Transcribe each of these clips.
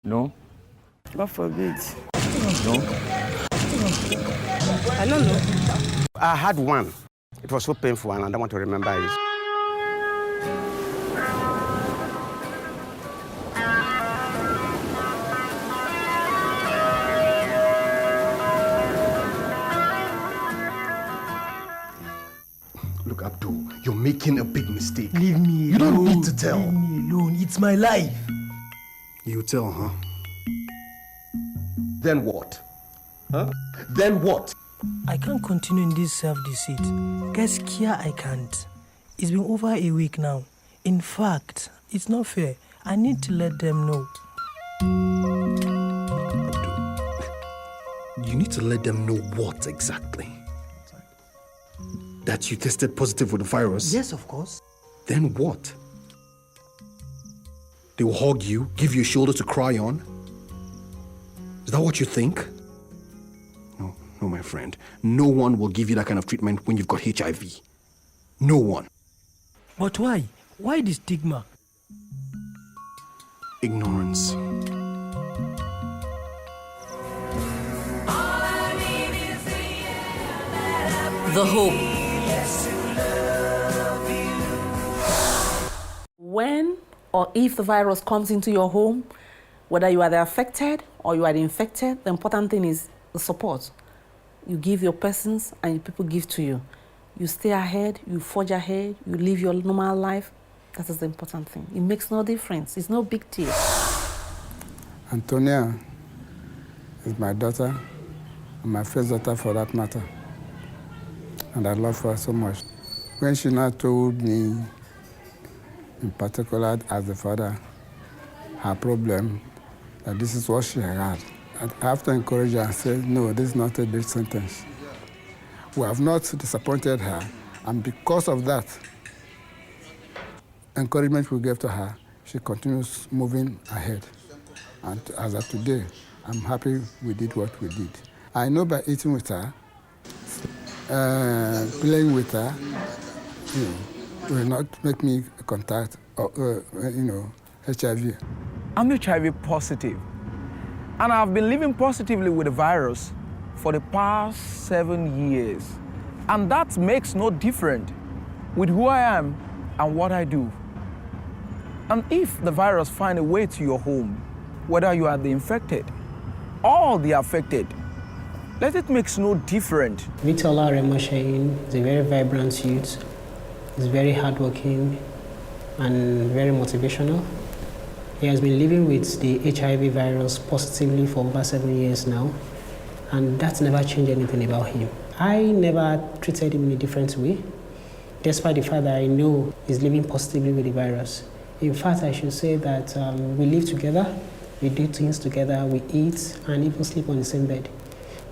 No. God forbid. No. I don't know. I had one. It was so painful and I don't want to remember it. Look, Abdul, you're making a big mistake. Leave me alone. You don't need to tell. Leave me alone. It's my life. You tell, huh? Then what? Huh? Then what? I can't continue in this self-deceit. Gaskiya, I can't. It's been over a week now. In fact, it's not fair. I need to let them know. Abdul, you need to let them know what exactly? That you tested positive with the virus? Yes, of course. Then what? They will hug you, give you a shoulder to cry on? Is that what you think? No, my friend. No one will give you that kind of treatment when you've got HIV. No one. But why? Why the stigma? Ignorance. The hope. When or if the virus comes into your home, whether you are the affected or you are the infected, the important thing is the support. You give your persons and people give to you. You stay ahead, you forge ahead, you live your normal life. That is the important thing. It makes no difference. It's no big deal. Antonia is my daughter, and my first daughter for that matter. And I love her so much. When she now told me, in particular as the father, her problem, that this is what she had. And I have to encourage her and say, no, this is not a death sentence. We have not disappointed her, and because of that encouragement we gave to her, she continues moving ahead. And as of today, I'm happy we did what we did. I know by eating with her, playing with her, will not make me contact HIV. I'm HIV positive, and I've been living positively with the virus for the past 7 years. And that makes no difference with who I am and what I do. And if the virus finds a way to your home, whether you are the infected or the affected, let it makes no difference. Vitola Remoshain is a very vibrant youth. He's very hardworking and very motivational. He has been living with the HIV virus positively for over 7 years now, and that's never changed anything about him. I never treated him in a different way, despite the fact that I know he's living positively with the virus. In fact, I should say that we live together, we do things together, we eat, and even sleep on the same bed.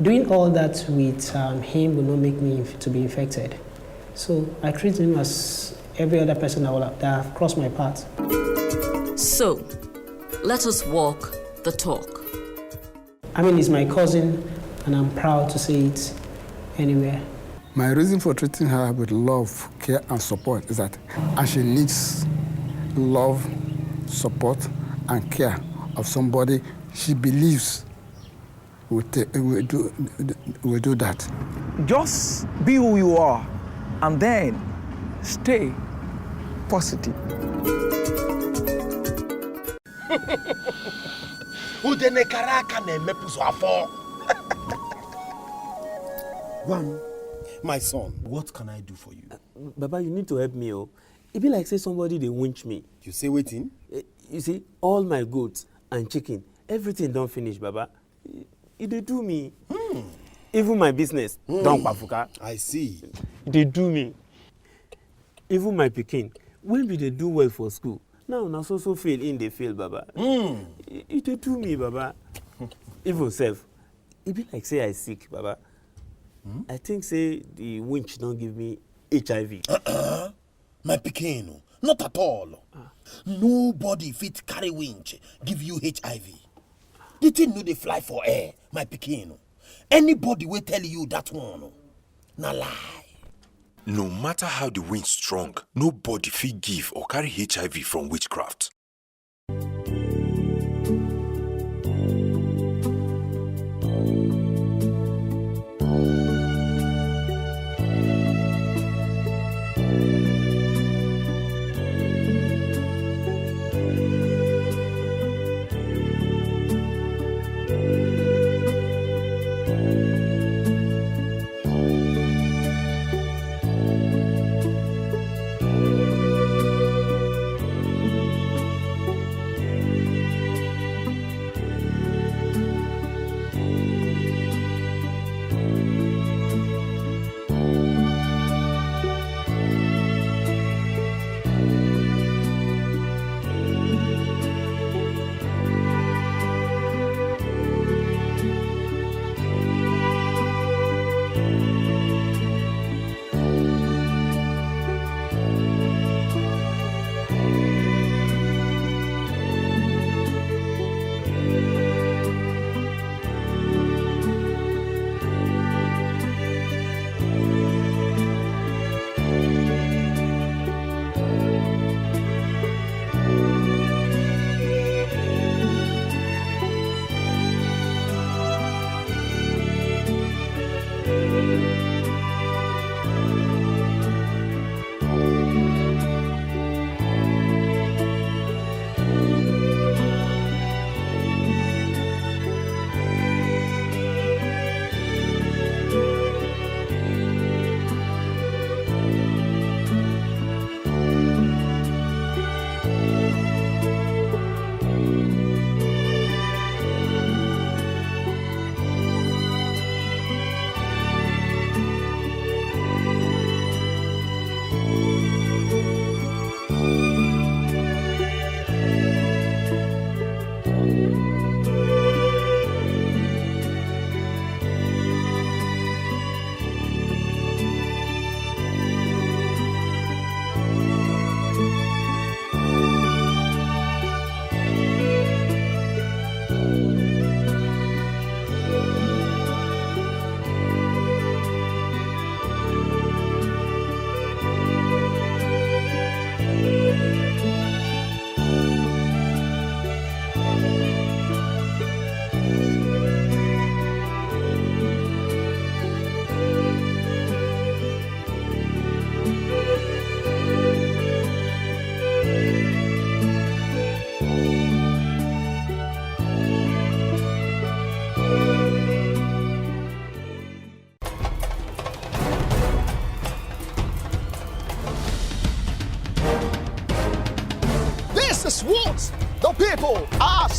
Doing all that with him will not make me to be infected. So I treat him as every other person that have crossed my path. So, let us walk the talk. I mean, he's my cousin, and I'm proud to say it anywhere. My reason for treating her with love, care, and support is that as she needs love, support, and care of somebody she believes will do that. Just be who you are, and then stay positive. One, my son, what can I do for you? Baba, you need to help me. It be like say somebody they winch me. You say waiting? You see, all my goats and chicken, everything don't finish, Baba. They do me. Even my business, don't pafuka. I see. They do me. Even my pikin, when be they do well for school? Now so fail in they fail, Baba. They do me, Baba. Even self, it be like say I sick, Baba. I think say the winch don't give me HIV. My pikin, not at all. Nobody fit carry winch give you HIV. The thing no they fly for air, my pikin. Anybody will tell you that one. Na lie. No matter how the wind strong, nobody fit give or carry HIV from witchcraft.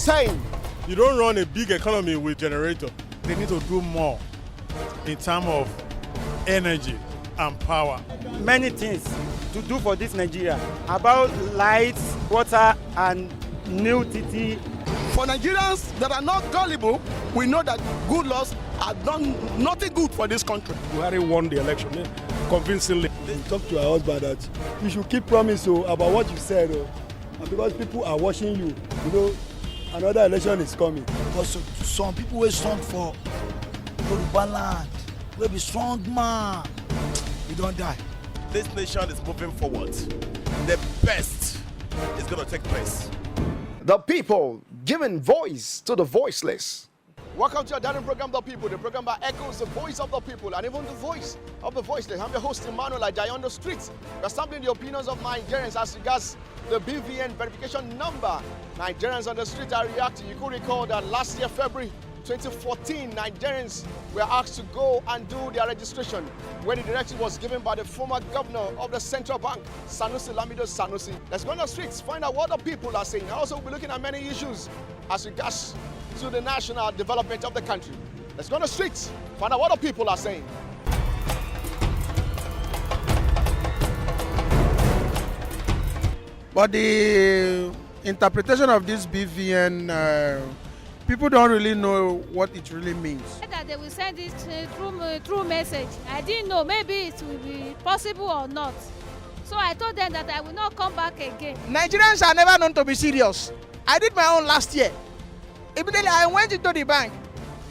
saying? You don't run a big economy with generator. They need to do more in terms of energy and power. Many things to do for this Nigeria about lights, water, and new TT. For Nigerians that are not gullible, we know that good laws have done nothing good for this country. Buhari won the election convincingly. Talk to your husband that you should keep promise about what you said, and because people are watching you, you know, another election is coming. But some people will strong for Yoruba land, will be strong man. We don't die. This nation is moving forward. The best is going to take place. The people giving voice to the voiceless. Welcome to our dining program, The People, the program that echoes the voice of the people and even the voice of the voiceless. I'm your host, Emmanuel Ajayi. On the streets, we're sampling the opinions of Nigerians as regards the BVN verification number. Nigerians on the street are reacting. You could recall that last year, February 2014, Nigerians were asked to go and do their registration when the directive was given by the former governor of the central bank, Sanusi Lamido Sanusi. Let's go on the streets, find out what the people are saying. Also, we'll be looking at many issues as regards to the national development of the country. Let's go on the streets, find out what the people are saying. But the interpretation of this BVN, people don't really know what it really means. That they will send it through message. I didn't know, maybe it will be possible or not. So I told them that I will not come back again. Nigerians are never known to be serious. I did my own last year. Immediately I went into the bank.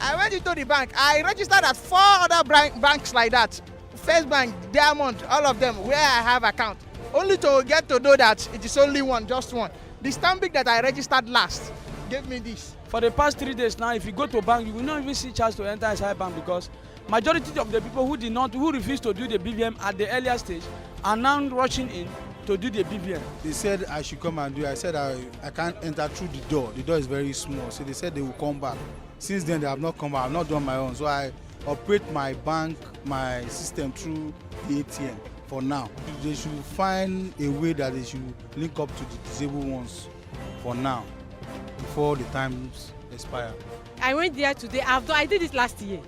I registered at 4 other banks like that. First Bank, Diamond, all of them, where I have account. Only to get to know that it is only one, just one. The Stanbic that I registered last gave me this. For the past 3 days now, if you go to bank, you will not even see chance to enter inside bank because majority of the people who refused to do the BVM at the earlier stage are now rushing in to do the BVM. They said I should come and do it. I said I can't enter through the door. The door is very small. So they said they will come back. Since then, they have not come back. I have not done my own. So I operate my bank, my system through the ATM for now. They should find a way that they should link up to the disabled ones for now, before the times expire. I went there today. I did it last year.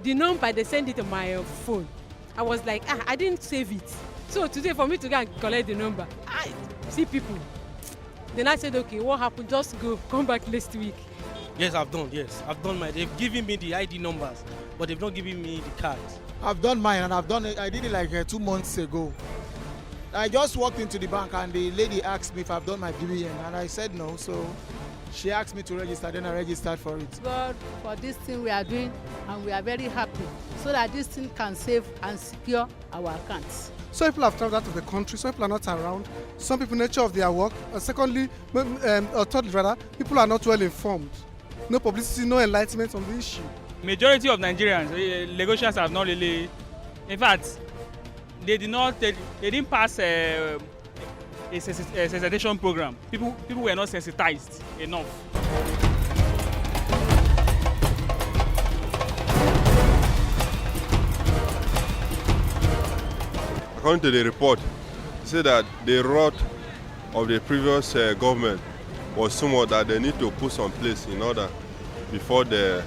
The number, they sent it on my phone. I was like, I didn't save it. So today, for me to go and collect the number, I see people. Then I said, okay, what happened? Just come back next week. Yes, I've done mine. They've given me the ID numbers, but they've not given me the cards. I've done mine and I did it like 2 months ago. I just walked into the bank and the lady asked me if I've done my BVN and I said no, so she asked me to register, then I registered for it. God, for this thing we are doing, and we are very happy so that this thing can save and secure our accounts. Some people have traveled out of the country, some people are not around, some people nature of their work, and secondly, thirdly rather, people are not well informed. No publicity, no enlightenment on the issue. Majority of Nigerians, Lagosians have not really, in fact, they didn't pass a sensitization program. People were not sensitized enough. According to the report, it said that the rot of the previous government was somewhat that they need to put some place in order before they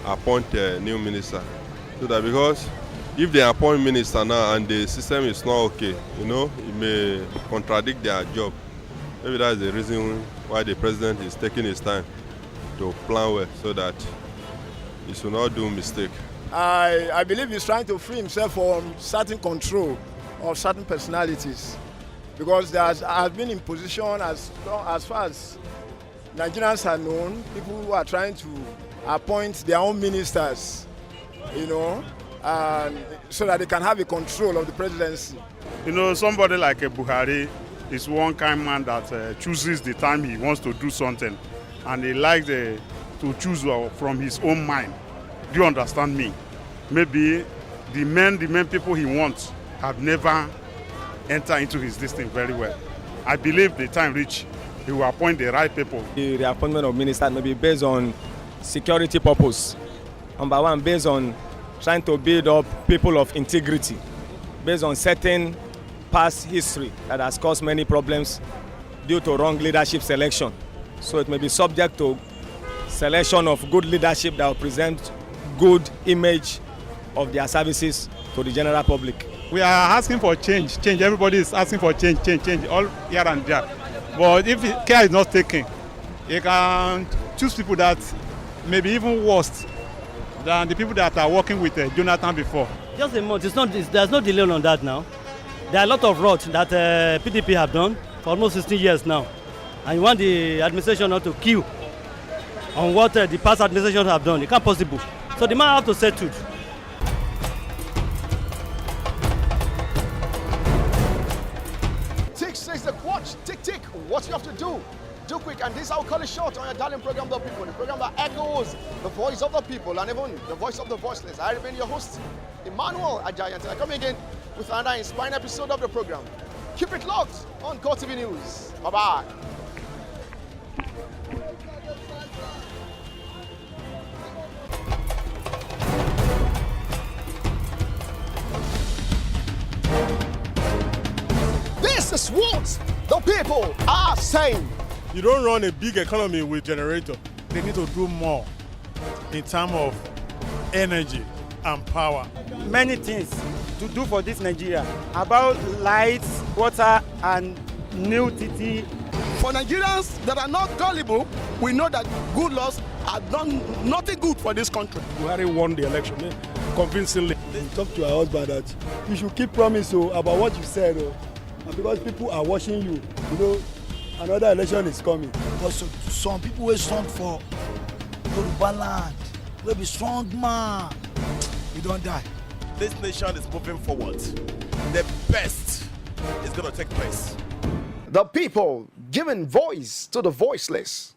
appoint a new minister. So that because if they appoint minister now and the system is not okay, it may contradict their job. Maybe that's the reason why the president is taking his time to plan well so that he should not do mistake. I believe he's trying to free himself from certain control of certain personalities, because I have been in position as far as Nigerians are known, people who are trying to appoint their own ministers, so that they can have a control of the presidency. Somebody like a Buhari is one kind man that chooses the time he wants to do something, and he likes to choose from his own mind. Do you understand me? Maybe the main people he wants have never entered into his listing very well. I believe the time reach, he will appoint the right people. The appointment of ministers may be based on security purpose. Number one, based on trying to build up people of integrity, based on certain past history that has caused many problems due to wrong leadership selection. So it may be subject to selection of good leadership that will present good image of their services to the general public. We are asking for change. Everybody is asking for change, all here and there. But if care is not taken, you can choose people that may be even worse than the people that are working with Jonathan before. Just a month. There's no delay on that now. There are a lot of rot that PDP have done for almost 16 years now. And you want the administration not to queue on what the past administration have done. It can't possible. So the man have to settle. Tick says the watch. Tick, tick. What you have to do? Do quick. And this I'll call it short on your darling program, The People. The program that echoes the voice of the people and even the voice of the voiceless. I remain your host, Emmanuel Ajayi. I come again with another inspiring episode of the program. Keep it locked on Coretv News. Bye-bye. This is what the people are saying. You don't run a big economy with generator. They need to do more in terms of energy and power. Many things to do for this Nigeria about lights, water, and new TT. For Nigerians that are not gullible, we know that good laws have done nothing good for this country. Buhari won the election convincingly. Talk to your husband that you should keep promise about what you said. And because people are watching you, another election is coming. But some people will stand for Yoruba land. Will be strong man. We don't die. This nation is moving forward. The best is going to take place. The people giving voice to the voiceless.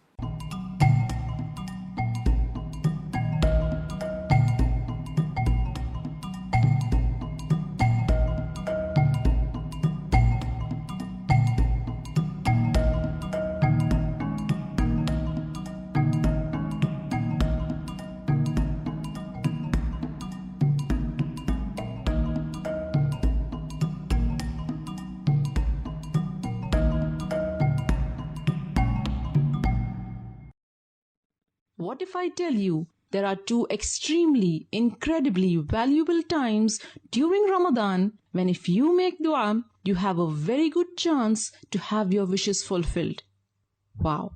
What if I tell you there are two extremely, incredibly valuable times during Ramadan when if you make dua, you have a very good chance to have your wishes fulfilled? Wow.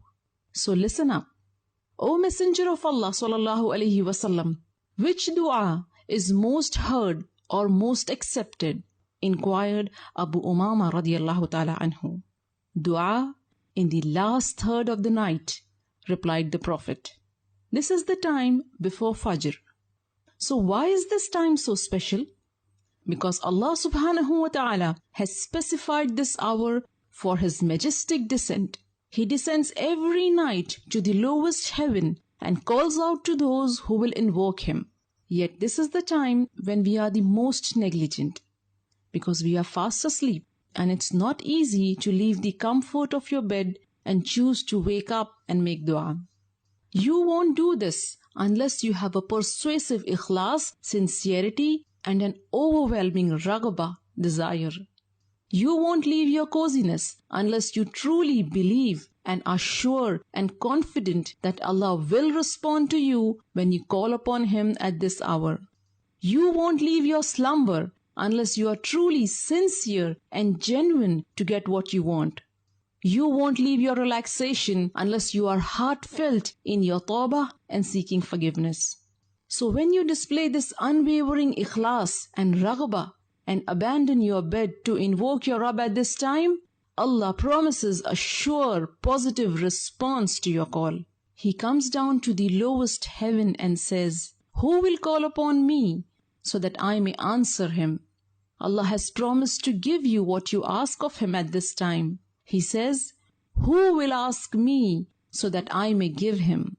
So listen up. O Messenger of Allah sallallahu alaihi wasallam, which dua is most heard or most accepted? Inquired Abu Umama radiallahu ta'ala anhu. Dua in the last third of the night, replied the Prophet. This is the time before Fajr. So why is this time so special? Because Allah subhanahu wa ta'ala has specified this hour for His majestic descent. He descends every night to the lowest heaven and calls out to those who will invoke Him. Yet this is the time when we are the most negligent, because we are fast asleep and it's not easy to leave the comfort of your bed and choose to wake up and make dua. You won't do this unless you have a persuasive ikhlas, sincerity, and an overwhelming raghaba, desire. You won't leave your coziness unless you truly believe and are sure and confident that Allah will respond to you when you call upon Him at this hour. You won't leave your slumber unless you are truly sincere and genuine to get what you want. You won't leave your relaxation unless you are heartfelt in your tawbah and seeking forgiveness. So when you display this unwavering ikhlas and raghbah and abandon your bed to invoke your Rabb at this time, Allah promises a sure, positive response to your call. He comes down to the lowest heaven and says, "Who will call upon me so that I may answer him?" Allah has promised to give you what you ask of Him at this time. He says, "Who will ask me so that I may give him?"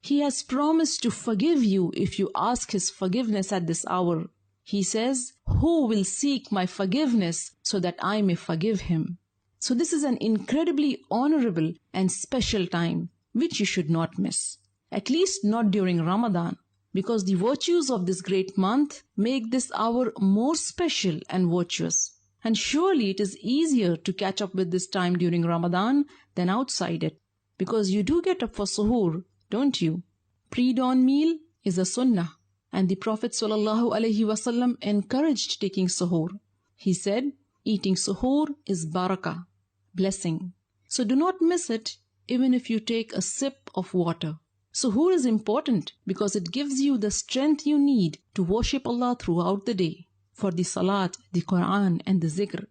He has promised to forgive you if you ask His forgiveness at this hour. He says, "Who will seek my forgiveness so that I may forgive him?" So this is an incredibly honorable and special time, which you should not miss. At least not during Ramadan, because the virtues of this great month make this hour more special and virtuous. And surely it is easier to catch up with this time during Ramadan than outside it. Because you do get up for suhoor, don't you? Pre-dawn meal is a sunnah, and the Prophet ﷺ encouraged taking suhoor. He said, eating suhoor is barakah, blessing. So do not miss it even if you take a sip of water. Suhoor is important because it gives you the strength you need to worship Allah throughout the day, for the salat, the Quran and the zikr.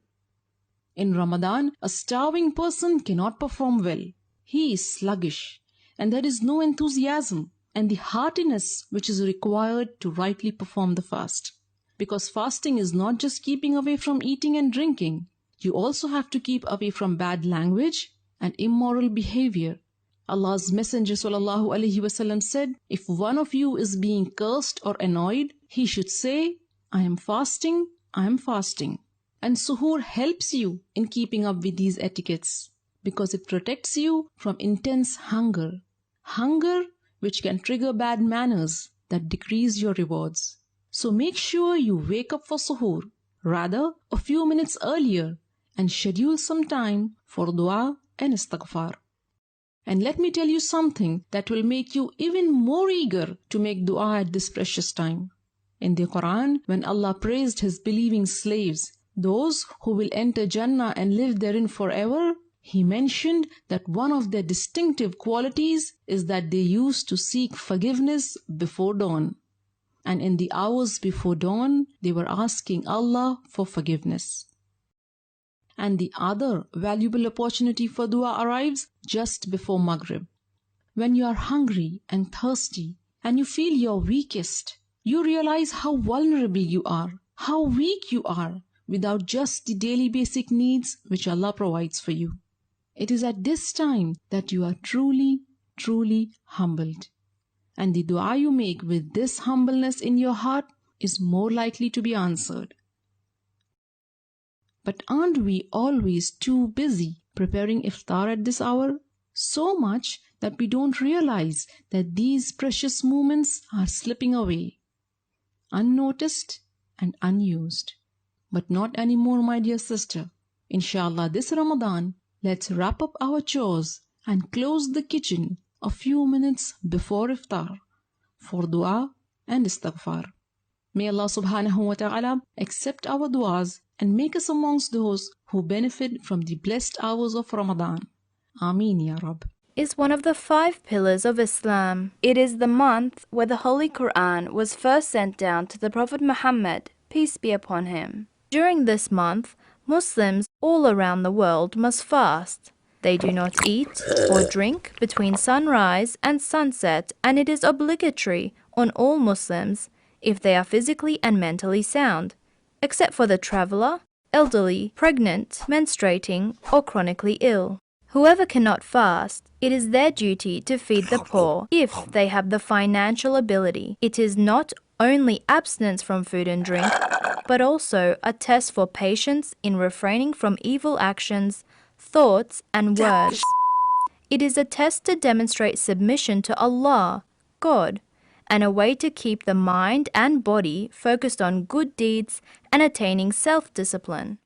In Ramadan, a starving person cannot perform well. He is sluggish, and there is no enthusiasm and the heartiness which is required to rightly perform the fast. Because fasting is not just keeping away from eating and drinking, you also have to keep away from bad language and immoral behavior. Allah's Messenger ﷺ said, if one of you is being cursed or annoyed, he should say, I am fasting, I am fasting. And suhoor helps you in keeping up with these etiquettes because it protects you from intense hunger. Hunger which can trigger bad manners that decrease your rewards. So make sure you wake up for suhoor, rather a few minutes earlier, and schedule some time for dua and istighfar. And let me tell you something that will make you even more eager to make dua at this precious time. In the Quran, when Allah praised His believing slaves, those who will enter Jannah and live therein forever, He mentioned that one of their distinctive qualities is that they used to seek forgiveness before dawn. And in the hours before dawn, they were asking Allah for forgiveness. And the other valuable opportunity for dua arrives just before Maghrib. When you are hungry and thirsty and you feel your weakest, you realize how vulnerable you are, how weak you are without just the daily basic needs which Allah provides for you. It is at this time that you are truly, truly humbled. And the dua you make with this humbleness in your heart is more likely to be answered. But aren't we always too busy preparing iftar at this hour? So much that we don't realize that these precious moments are slipping away, unnoticed and unused. But not anymore, my dear sister. Inshallah, this Ramadan, let's wrap up our chores and close the kitchen a few minutes before iftar for dua and istighfar. May Allah subhanahu wa ta'ala accept our duas and make us amongst those who benefit from the blessed hours of Ramadan. Ameen ya Rab. Is one of the 5 pillars of Islam. It is the month where the Holy Quran was first sent down to the Prophet Muhammad, peace be upon him. During this month, Muslims all around the world must fast. They do not eat or drink between sunrise and sunset, and it is obligatory on all Muslims if they are physically and mentally sound, except for the traveler, elderly, pregnant, menstruating, or chronically ill. Whoever cannot fast, it is their duty to feed the poor if they have the financial ability. It is not only abstinence from food and drink, but also a test for patience in refraining from evil actions, thoughts, and words. It is a test to demonstrate submission to Allah, God, and a way to keep the mind and body focused on good deeds and attaining self-discipline.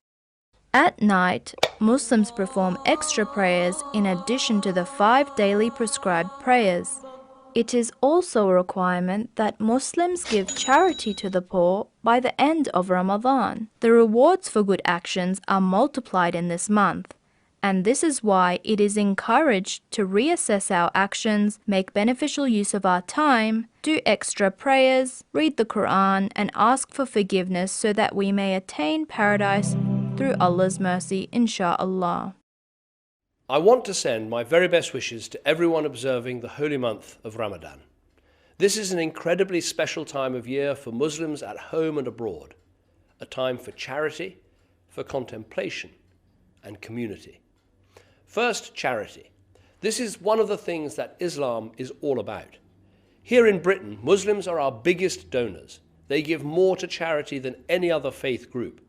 At night, Muslims perform extra prayers in addition to the 5 daily prescribed prayers. It is also a requirement that Muslims give charity to the poor by the end of Ramadan. The rewards for good actions are multiplied in this month, and this is why it is encouraged to reassess our actions, make beneficial use of our time, do extra prayers, read the Quran, and ask for forgiveness so that we may attain paradise through Allah's mercy, insha'Allah. I want to send my very best wishes to everyone observing the holy month of Ramadan. This is an incredibly special time of year for Muslims at home and abroad, a time for charity, for contemplation, and community. First, charity. This is one of the things that Islam is all about. Here in Britain, Muslims are our biggest donors. They give more to charity than any other faith group.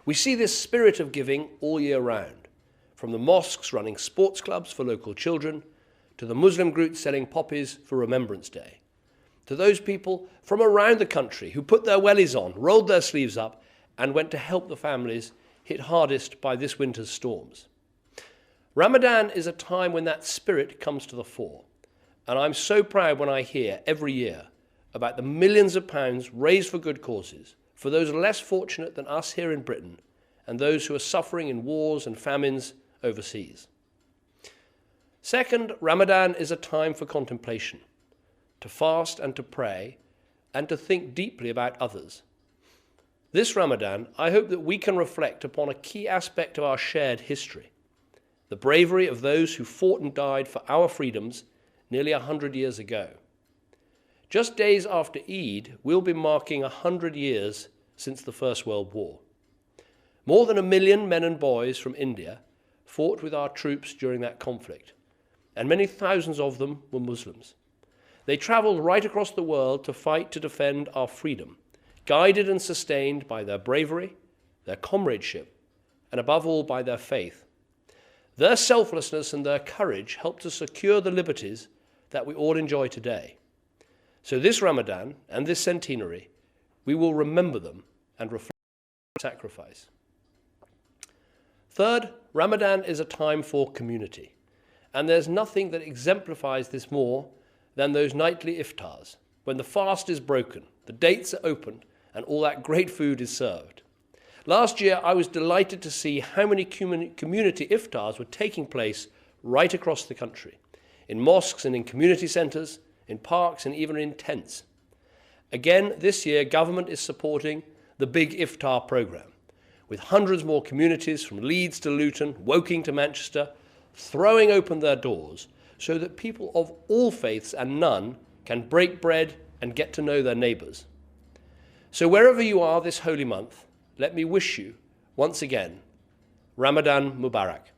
We see this spirit of giving all year round, from the mosques running sports clubs for local children, to the Muslim groups selling poppies for Remembrance Day, to those people from around the country who put their wellies on, rolled their sleeves up, and went to help the families hit hardest by this winter's storms. Ramadan is a time when that spirit comes to the fore, And I'm so proud when I hear every year about the millions of pounds raised for good causes, for those less fortunate than us here in Britain and those who are suffering in wars and famines overseas. Second, Ramadan is a time for contemplation, to fast and to pray, and to think deeply about others. This Ramadan, I hope that we can reflect upon a key aspect of our shared history, the bravery of those who fought and died for our freedoms nearly 100 years ago. Just days after Eid, we'll be marking 100 years since the First World War. More than 1 million men and boys from India fought with our troops during that conflict, and many thousands of them were Muslims. They travelled right across the world to fight to defend our freedom, guided and sustained by their bravery, their comradeship, and above all by their faith. Their selflessness and their courage helped to secure the liberties that we all enjoy today. So this Ramadan and this centenary, we will remember them and reflect their sacrifice. Third, Ramadan is a time for community, and there's nothing that exemplifies this more than those nightly iftars, when the fast is broken, the dates are opened, and all that great food is served. Last year, I was delighted to see how many community iftars were taking place right across the country, in mosques and in community centres, in parks and even in tents. Again, this year, government is supporting the big iftar programme, with hundreds more communities from Leeds to Luton, Woking to Manchester, throwing open their doors so that people of all faiths and none can break bread and get to know their neighbours. So wherever you are this holy month, let me wish you, once again, Ramadan Mubarak.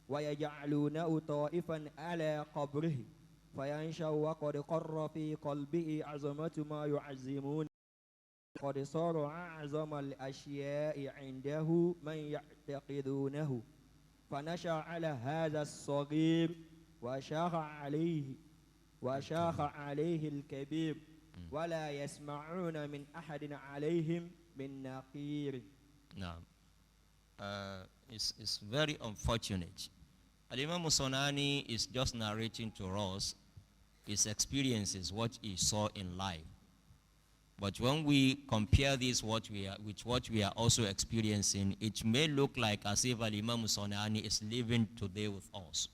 ويجعلونه طائفا على قبره فينشأ وقد قر في قلبه عظمة ما يعزمون قد صار أعظم الأشياء عنده من يعتقدونه فنشأ على هذا الصغير وشاخ عليه الكبير ولا يسمعون من أحد عليهم من نقير. نعم. It's very unfortunate. Al-Imam Musonani is just narrating to us his experiences, what he saw in life. But when we compare this with what we are also experiencing, it may look like as if Al-Imam Musonani is living today with us.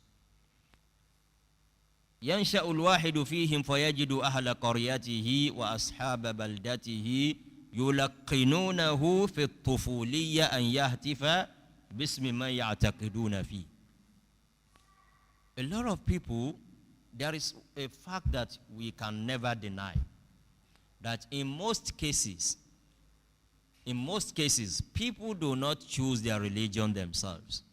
ينشأ الواحد فيهم فيجد أهل قريته وأصحاب بلدته يلقنونه في الطفولية أن يهتف باسم ما يعتقدون فيه. A lot of people, there is a fact that we can never deny, that in most cases, people do not choose their religion themselves.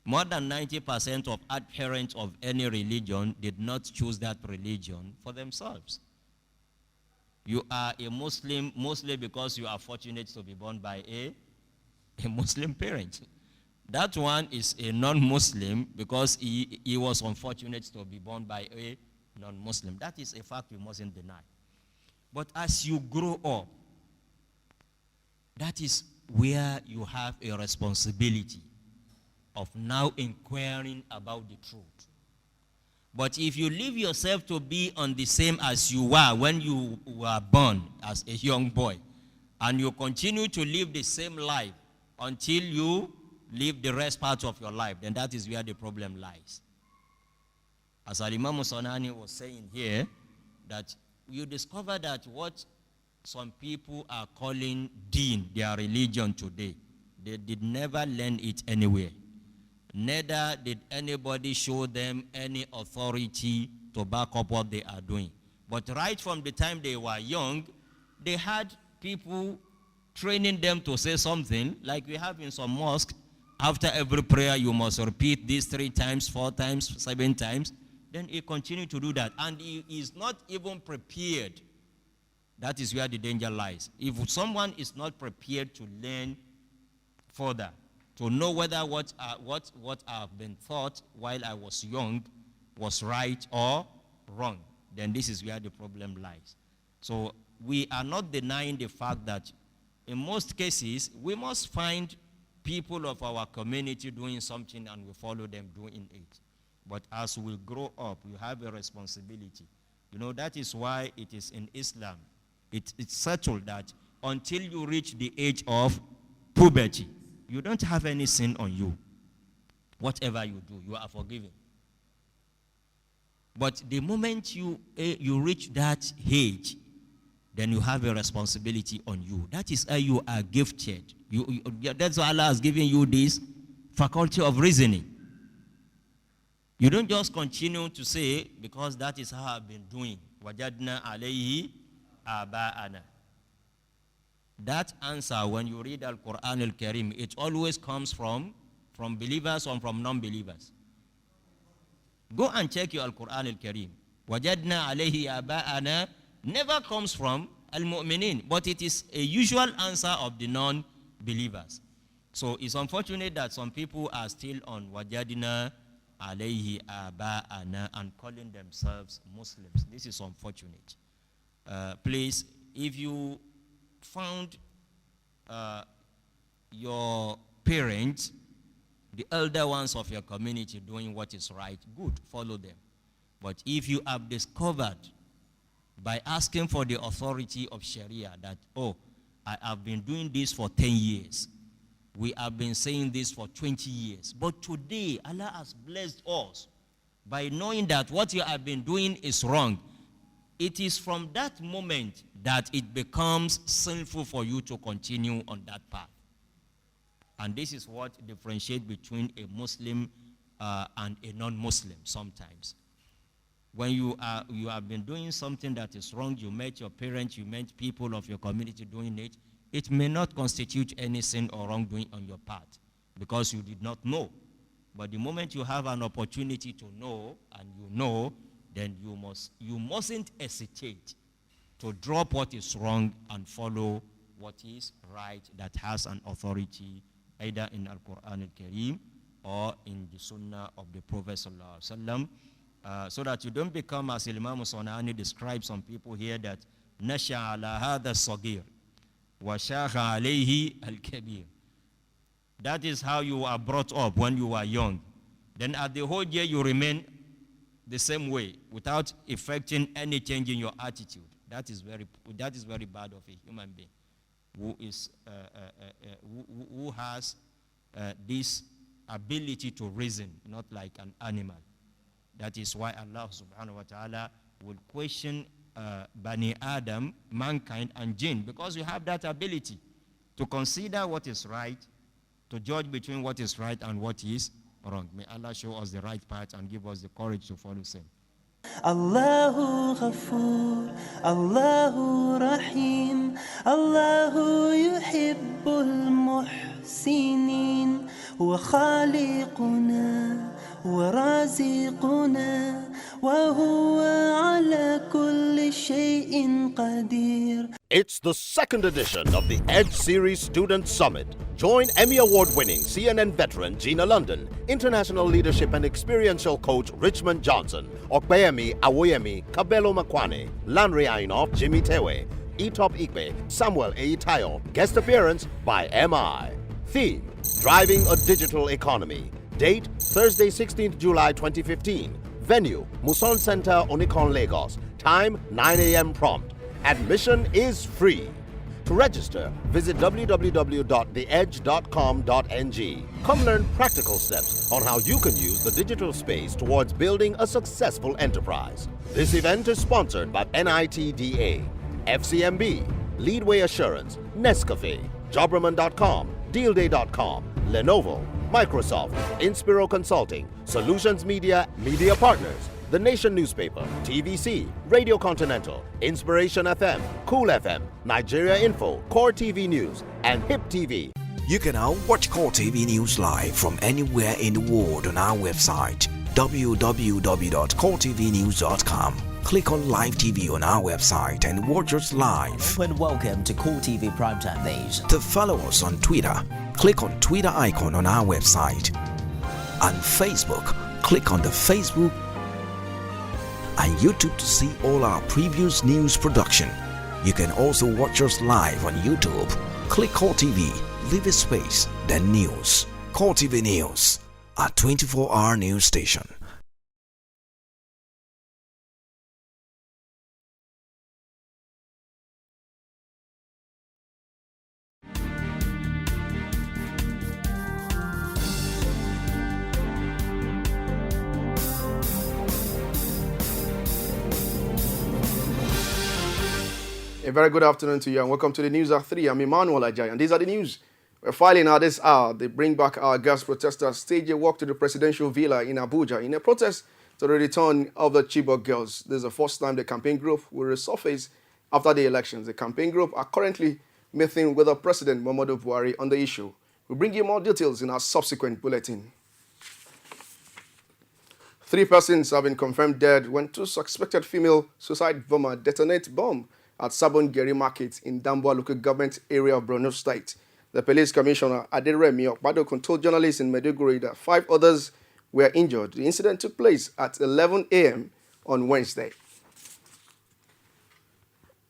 More than 90% of adherents of any religion did not choose that religion for themselves. You are a Muslim mostly because you are fortunate to be born by a Muslim parent. That one is a non-Muslim because he was unfortunate to be born by a non-Muslim. That is a fact we mustn't deny. But as you grow up, that is where you have a responsibility of now inquiring about the truth. But if you leave yourself to be on the same as you were when you were born as a young boy, and you continue to live the same life until you live the rest part of your life, then that is where the problem lies. As Al-Imam Musonani was saying here, that you discover that what some people are calling deen, their religion today, They did never learn it anywhere. Neither did anybody show them any authority to back up what they are doing. But right from the time they were young, they had people training them to say something, like we have in some mosques. After every prayer, you must repeat this 3 times, 4 times, 7 times. Then he continued to do that. And he is not even prepared. That is where the danger lies. If someone is not prepared to learn further, to know whether what I've been taught while I was young was right or wrong, then this is where the problem lies. So we are not denying the fact that in most cases, we must find people of our community doing something and we follow them doing it. But as we grow up, you have a responsibility. You know, that is why it is in Islam. It's settled that until you reach the age of puberty, you don't have any sin on you. Whatever you do, you are forgiven. But the moment you reach that age, then you have a responsibility on you. That is how you are gifted. That's why Allah has given you this faculty of reasoning. You don't just continue to say, because that is how I've been doing. Wajadna alayhi aba'ana. That answer, when you read Al-Quran Al-Karim, it always comes from believers or from non-believers. Go and check your Al-Quran Al-Karim. Wajadna alayhi aba'ana never comes from Al-Mu'minin, but it is a usual answer of the non-believers. So it's unfortunate that some people are still on Wajadna alayhi aba'ana and calling themselves Muslims. This is unfortunate. Please, if you found your parents, the elder ones of your community, doing what is right, good, follow them. But if you have discovered by asking for the authority of Sharia that, oh, I have been doing this for 10 years, we have been saying this for 20 years, but today Allah has blessed us by knowing that what you have been doing is wrong, it is from that moment that it becomes sinful for you to continue on that path. And this is what differentiates between a Muslim and a non-Muslim sometimes. When you have been doing something that is wrong, you met your parents, you met people of your community doing it, it may not constitute any sin or wrongdoing on your part because you did not know. But the moment you have an opportunity to know, and you know, then you mustn't hesitate to drop what is wrong and follow what is right that has an authority either in Al-Quran Al-Karim or in the Sunnah of the Prophet Sallallahu Alaihi Wasallam, so that you don't become, as Imam Sonani describes some people here, that nasha ala hadha sagir wa shakha alayhi al-kabir. That is how you are brought up when you are young. Then at the whole year you remain the same way without effecting any change in your attitude. That is very bad of a human being who has this ability to reason, not like an animal. That is why Allah subhanahu wa ta'ala will question Bani Adam, mankind and jinn, because you have that ability to consider what is right, to judge between what is right and what is wrong. May Allah show us the right path and give us the courage to follow same. الله غفور الله رحيم الله يحب المحسنين هو خالقنا ورازقنا وهو على كل شيء قدير. It's the second edition of the EDGE Series Student Summit. Join Emmy Award-winning CNN veteran Gina London, international leadership and experiential coach Richmond Johnson, Okpeyemi Awoyemi, Kabelo Makwane, Lanre Ainoff, Jimmy Tewe, Etop Ikpe, Samuel Eitayo. Guest appearance by MI. Theme: Driving a Digital Economy. Date: Thursday, 16th July 2015. Venue: Muson Center, Onikon, Lagos. Time: 9 a.m. prompt. Admission is free. To register, visit www.theedge.com.ng. Come learn practical steps on how you can use the digital space towards building a successful enterprise. This event is sponsored by NITDA, FCMB, Leadway Assurance, Nescafe, Jobraman.com, DealDay.com, Lenovo, Microsoft, Inspiro Consulting, Solutions Media, Media Partners, The Nation Newspaper, TVC, Radio Continental, Inspiration FM, Cool FM, Nigeria Info, Core TV News, and Hip TV. You can now watch Core TV News live from anywhere in the world on our website, www.coretvnews.com. Click on Live TV on our website and watch us live. And welcome to Core TV Primetime Days. To follow us on Twitter, click on Twitter icon on our website. On Facebook, click on the Facebook and YouTube to see all our previous news production. You can also watch us live on YouTube. Click Core TV, leave a space, then News. Core TV News, a 24-hour news station. A very good afternoon to you and welcome to the News at 3. I'm Emmanuel Ajay and these are the news. We're filing out this hour. They bring back our gas protesters stage a walk to the presidential villa in Abuja in a protest to the return of the Chibok girls. This is the first time the campaign group will resurface after the elections. The campaign group are currently meeting with the President Muhammadu Buhari on the issue. We'll bring you more details in our subsequent bulletin. 3 persons have been confirmed dead when 2 suspected female suicide bombers detonate bomb at Sabon-Geri Market in Damboa local government area of Borno State. The police commissioner, Aderemi Okpadokun, told journalists in Maiduguri that 5 others were injured. The incident took place at 11 a.m. on Wednesday.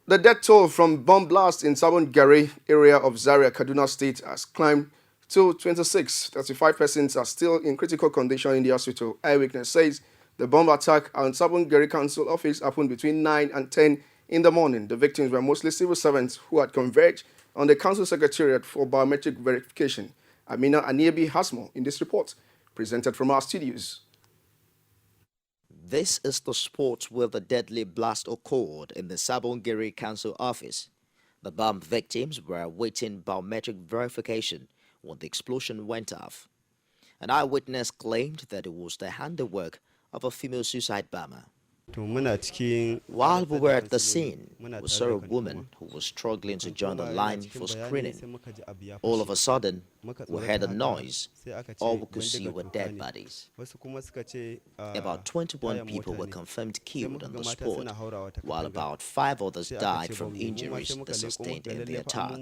The death toll from bomb blast in Sabon-Geri area of Zaria, Kaduna State has climbed to 26. 35 persons are still in critical condition in the hospital. Eyewitness says the bomb attack on Sabon-Geri Council office happened between 9 and 10 in the morning. The victims were mostly civil servants who had converged on the council secretariat for biometric verification. Amina Aniebi has more in this report, presented from our studios. This is the spot where the deadly blast occurred in the Sabon-Geri Council office. The bomb victims were awaiting biometric verification when the explosion went off. An eyewitness claimed that it was the handiwork of a female suicide bomber. While we were at the scene, we saw a woman who was struggling to join the line for screening. All of a sudden, we heard a noise. All we could see were dead bodies. About 21 people were confirmed killed on the spot, while about 5 others died from injuries they sustained in the attack.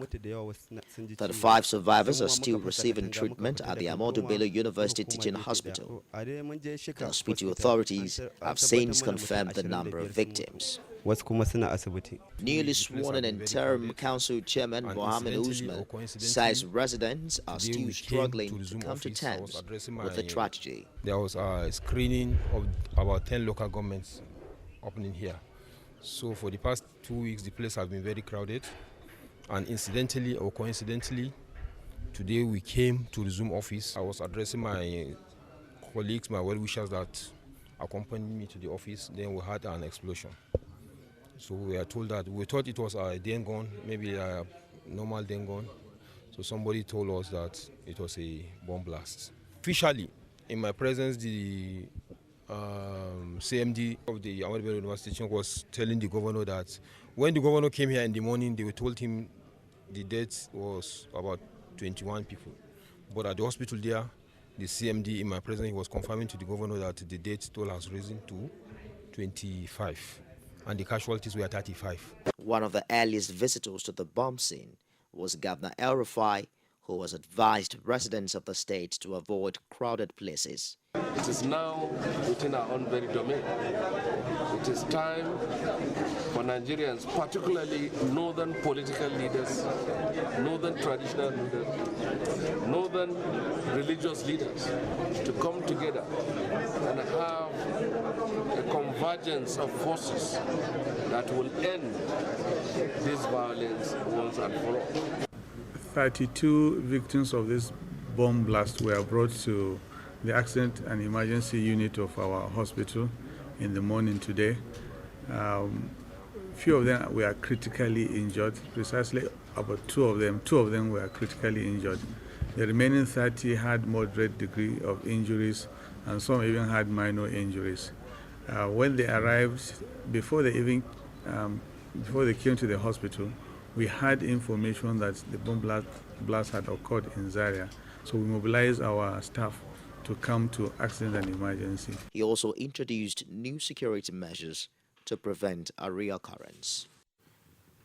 35 survivors are still receiving treatment at the Ahmadu Bello University Teaching Hospital. The hospital authorities have since confirmed the number of victims. Newly sworn in interim council chairman Mohammed Usman says residents are still struggling to come to terms with the tragedy. There was a screening of about 10 local governments opening here. So for the past 2 weeks, the place has been very crowded. And incidentally or coincidentally, today we came to the Zoom office. I was addressing my colleagues, my well-wishers that accompanied me to the office. Then we had an explosion. So we are told that we thought it was a dengon, maybe a normal dengon. So somebody told us that it was a bomb blast. Officially, in my presence, the CMD of the Ahmadu Bello University was telling the governor that when the governor came here in the morning, they told him the death was about 21 people. But at the hospital there, the CMD in my presence, he was confirming to the governor that the death toll has risen to 25 and the casualties were 35. One of the earliest visitors to the bomb scene was Governor El Rufai, who has advised residents of the state to avoid crowded places. It is now within our own very domain. It is time for Nigerians, particularly northern political leaders, northern traditional leaders, northern religious leaders, to come together and have a convergence of forces that will end this violence once and for all. 32 victims of this bomb blast were brought to the accident and emergency unit of our hospital in the morning today. Few of them were critically injured, precisely about two of them were critically injured. The remaining 30 had moderate degree of injuries, and some even had minor injuries. When they arrived, before they came to the hospital, we had information that the bomb blast had occurred in Zaria. So we mobilized our staff to come to accident and emergency. He also introduced new security measures to prevent a reoccurrence.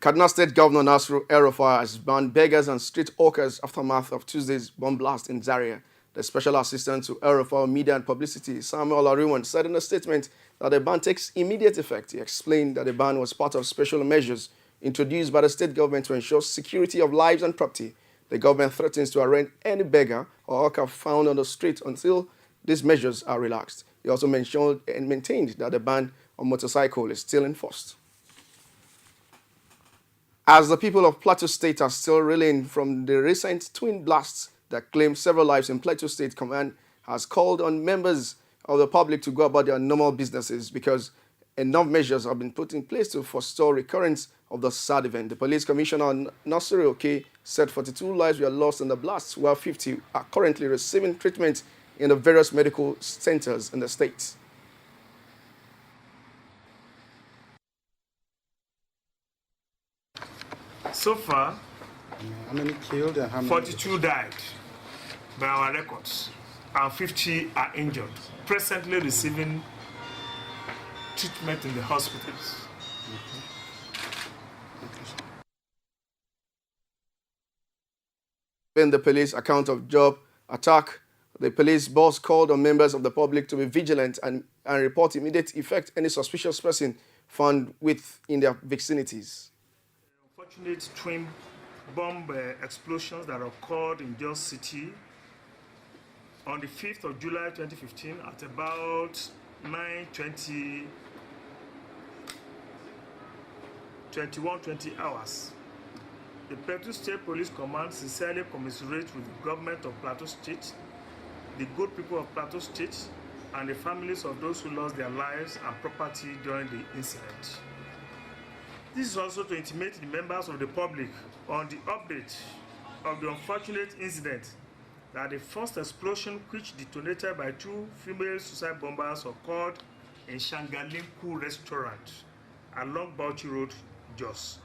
Kaduna State Governor Nasru El-Rufai has banned beggars and street hawkers aftermath of Tuesday's bomb blast in Zaria. The Special Assistant to El-Rufai Media and Publicity, Samuel Ariwan, said in a statement that the ban takes immediate effect. He explained that the ban was part of special measures introduced by the state government to ensure security of lives and property. The government threatens to arraign any beggar or hawker found on the street until these measures are relaxed. He also mentioned and maintained that the ban on motorcycle is still enforced. As the people of Plateau State are still reeling from the recent twin blasts that claimed several lives in Plateau State, Command has called on members of the public to go about their normal businesses because enough measures have been put in place to forestall recurrence of the sad event. The police commissioner, Nasiri Oke, said 42 lives were lost in the blasts, while 50 are currently receiving treatment in the various medical centers in the state. So far, how many killed and how many? 42 died by our records, and 50 are injured, presently receiving treatment in the hospitals. In the police account of job attack, the police boss called on members of the public to be vigilant and report immediate effect any suspicious person found in their vicinities. Unfortunate twin bomb explosions that occurred in Jos City on the 5th of July 2015 at about 9:20 hours. The Plateau State Police Command sincerely commiserates with the government of Plateau State, the good people of Plateau State, and the families of those who lost their lives and property during the incident. This is also to intimate the members of the public on the update of the unfortunate incident that the first explosion, which detonated by two female suicide bombers, occurred in Shangalinku restaurant along Bauchi Road, Jos.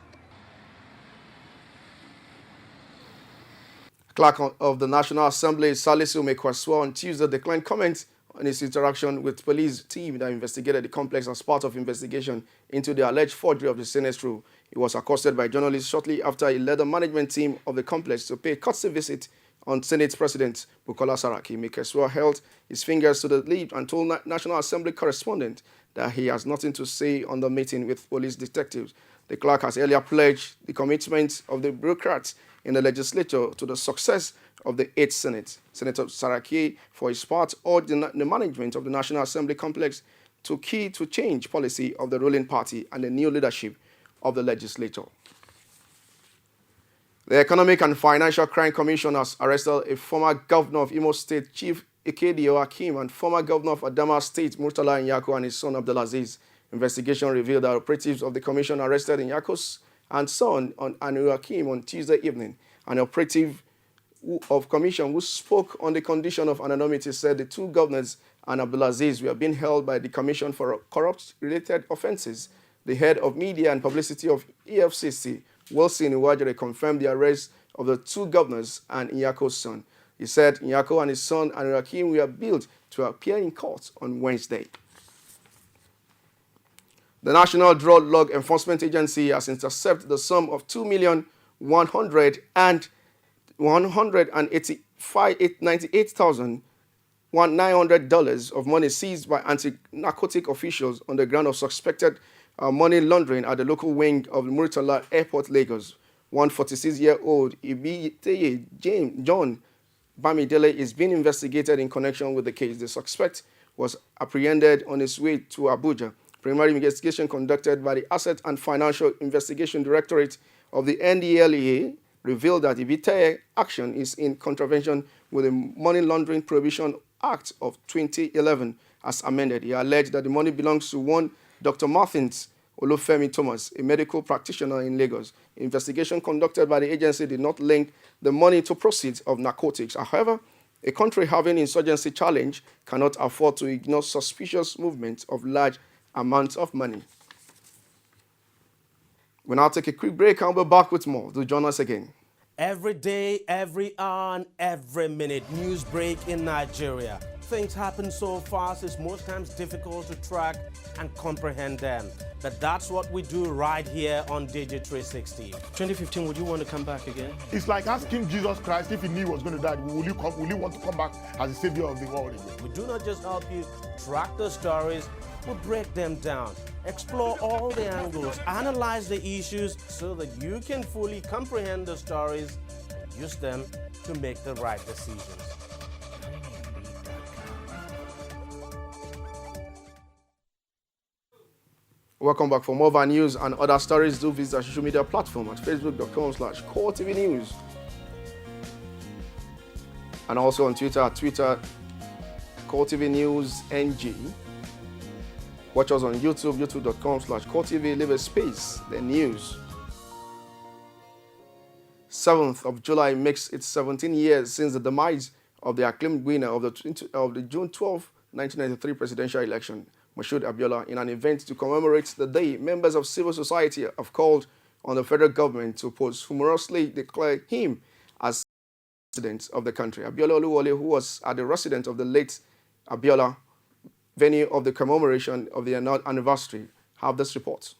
Clerk of the National Assembly, Salisu Mekwaswa, on Tuesday declined comments on his interaction with police team that investigated the complex as part of investigation into the alleged forgery of the Senate rule. He was accosted by journalists shortly after he led the management team of the complex to pay a courtesy visit on Senate President Bukola Saraki. Mekwaswa held his fingers to the lip and told National Assembly correspondent that he has nothing to say on the meeting with police detectives. The clerk has earlier pledged the commitment of the bureaucrats in the legislature to the success of the 8th Senate. Senator Saraki, for his part, urged the management of the National Assembly complex to change policy of the ruling party and the new leadership of the legislature. The Economic and Financial Crime Commission has arrested a former governor of Imo State, Chief Ikedio Hakim, and former governor of Adamawa State, Murtala Nyako, and his son Abdulaziz. Investigation revealed that operatives of the commission arrested Nyako's and son on Anu Hakim on Tuesday evening. An operative of commission who spoke on the condition of anonymity said the two governors and Abdulaziz were being held by the commission for corrupt-related offenses. The head of media and publicity of EFCC, Wilson Iwajere, confirmed the arrest of the two governors and Nyako's son. He said Nyako and his son Anu Hakim were billed to appear in court on Wednesday. The National Drug Law Enforcement Agency has intercepted the sum of $2,198,900 of money seized by anti-narcotic officials on the ground of suspected money laundering at the local wing of Murtala Airport, Lagos. 146-year-old Ibiteye John Bamidele is being investigated in connection with the case. The suspect was apprehended on his way to Abuja. Preliminary investigation conducted by the Asset and Financial Investigation Directorate of the NDLEA revealed that Ibite's action is in contravention with the Money Laundering Prohibition Act of 2011 as amended. He alleged that the money belongs to one Dr. Martins Olufemi Thomas, a medical practitioner in Lagos. Investigation conducted by the agency did not link the money to proceeds of narcotics. However, a country having insurgency challenge cannot afford to ignore suspicious movements of large amounts of money. We'll now take a quick break and we'll be back with more. Do join us again. Every day, every hour, and every minute, news break in Nigeria. Things happen so fast, it's most times difficult to track and comprehend them. But that's what we do right here on Digi360. 2015, would you want to come back again? It's like asking Jesus Christ if he knew he was going to die, will you want to come back as the savior of the world again? We do not just help you track the stories, we break them down, explore all the angles, analyze the issues so that you can fully comprehend the stories and use them to make the right decisions. Welcome back. For more of our news and other stories, do visit our social media platform at facebook.com/Coretv News. And also on Twitter at Coretv News NG. Watch us on YouTube, youtube.com/Coretv. Leave a space, the news. 7th of July makes it 17 years since the demise of the acclaimed winner of the June 12, 1993 presidential election, Moshood Abiola. In an event to commemorate the day, members of civil society have called on the federal government to posthumously declare him as president of the country. Abiola Oluwole, who was at the residence of the late Abiola, venue of the commemoration of the anniversary, have this report.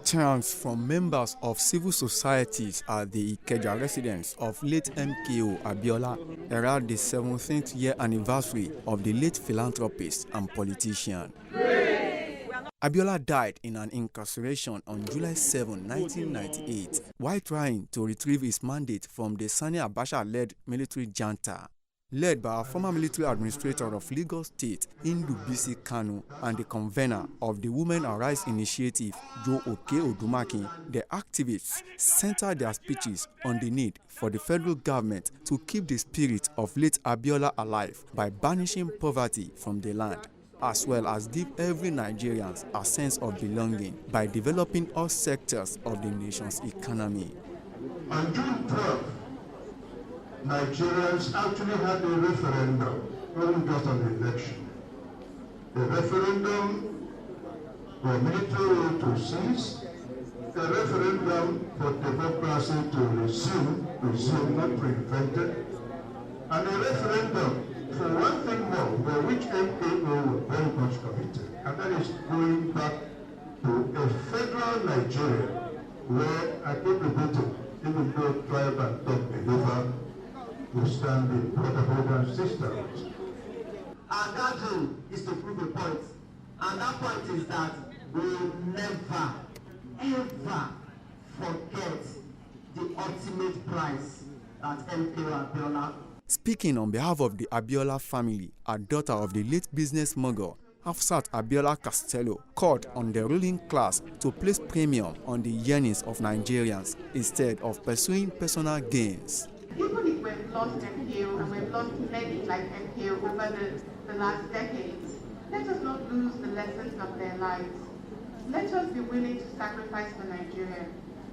Chants from members of civil societies at the Ikeja residence of late MKO Abiola herald the 17th year anniversary of the late philanthropist and politician. Abiola died in an incarceration on July 7, 1998, while trying to retrieve his mandate from the Sani Abacha-led military junta, led by a former military administrator of Lagos State, Indu Bisi Kanu, and the convener of the Women Arise Initiative, Joe Oke Odumakin. The activists centered their speeches on the need for the federal government to keep the spirit of late Abiola alive by banishing poverty from the land, as well as give every Nigerian a sense of belonging by developing all sectors of the nation's economy. On June 12th, Nigerians actually had a referendum, not just an election. The referendum for military rule to cease, a referendum for democracy to resume, not reinvented, and a referendum for one thing more, for which MKO was very much committed, and that is going back to a federal Nigeria where I think the voting, even though tribe and tongue maneuver, will stand in brotherhood and sisterhood. Our gathering is to prove a point, and that point is that we will never, ever forget the ultimate prize that MKO Abiola. Speaking on behalf of the Abiola family, a daughter of the late business mogul, Hafsat Abiola Castello, called on the ruling class to place premium on the yearnings of Nigerians instead of pursuing personal gains. Even if we've lost MKO and we've lost many like MKO over the last decades, let us not lose the lessons of their lives. Let us be willing to sacrifice for Nigeria.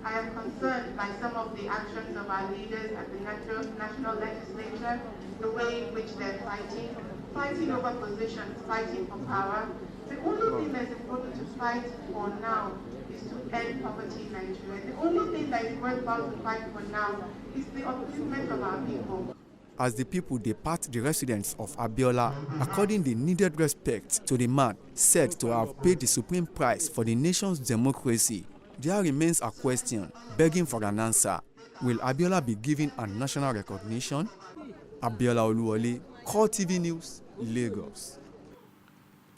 I am concerned by some of the actions of our leaders at the national legislature, the way in which they're fighting over positions, fighting for power. The only thing that's important to fight for now is to end poverty in Nigeria. The only thing that is worthwhile to fight for now is the upliftment of our people. As the people depart the residence of Abiola, according the needed respect to the man said to have paid the supreme price for the nation's democracy, there remains a question begging for an answer. Will Abiola be given a national recognition? Abiola Oluwole, Coretv News, Lagos.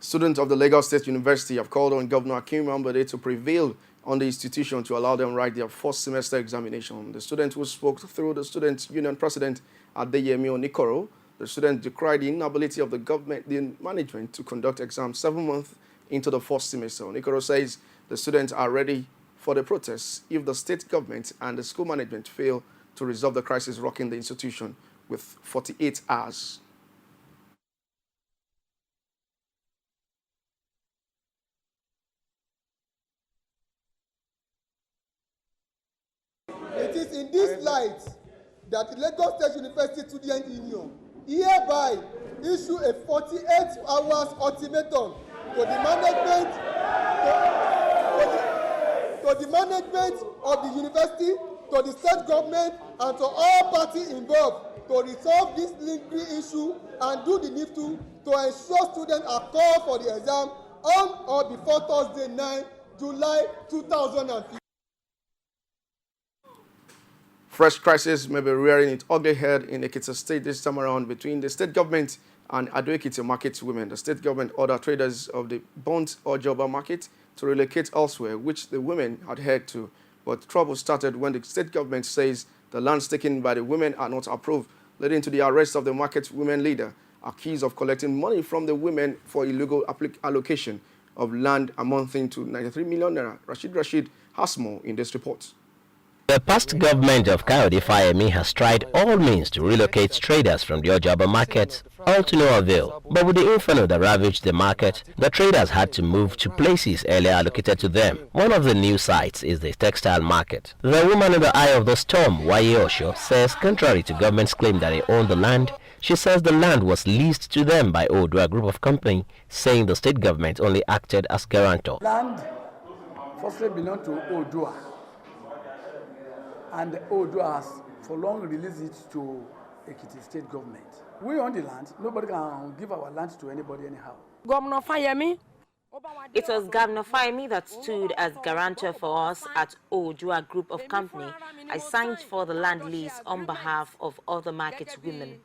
Students of the Lagos State University have called on Governor Akim Ambode to prevail on the institution to allow them write their first semester examination. The student who spoke through the Students' Union President Adeyemi Onikoro, the student decried the inability of the government, the management, to conduct exams 7 months into the first semester. Onikoro says the students are ready for the protests if the state government and the school management fail to resolve the crisis rocking the institution with 48 hours. It is in this light that the Lagos State University Student Union hereby issue a 48 hours ultimatum to the management to the management of the university, to the state government, and to all parties involved to resolve this lingering issue and do the needful to ensure students are called for the exam on or before Thursday 9 July 2015. Fresh crisis may be rearing its ugly head in Ekiti State this time around between the state government and Ado-Ekiti market women. The state government ordered traders of the Bont or Joba market to relocate elsewhere, which the women had heard to. But trouble started when the state government says the lands taken by the women are not approved, leading to the arrest of the market women leader, accused of collecting money from the women for illegal allocation of land amounting to 93 million naira. Rashid has more in this report. The past government of Coretv has tried all means to relocate traders from the Ojaba market, all to no avail. But with the inferno that ravaged the market, the traders had to move to places earlier allocated to them. One of the new sites is the textile market. The woman in the eye of the storm, Waye Osho, says contrary to government's claim that they own the land, she says the land was leased to them by Odua Group of Company, saying the state government only acted as guarantor. Land firstly belonged to Odua, and Odua has for long released it to Ekiti state government. We own the land. Nobody can give our land to anybody anyhow. Governor Fayemi. It was Governor Fayemi that stood as guarantor for us at Odua Group of Company. I signed for the land lease on behalf of other market women.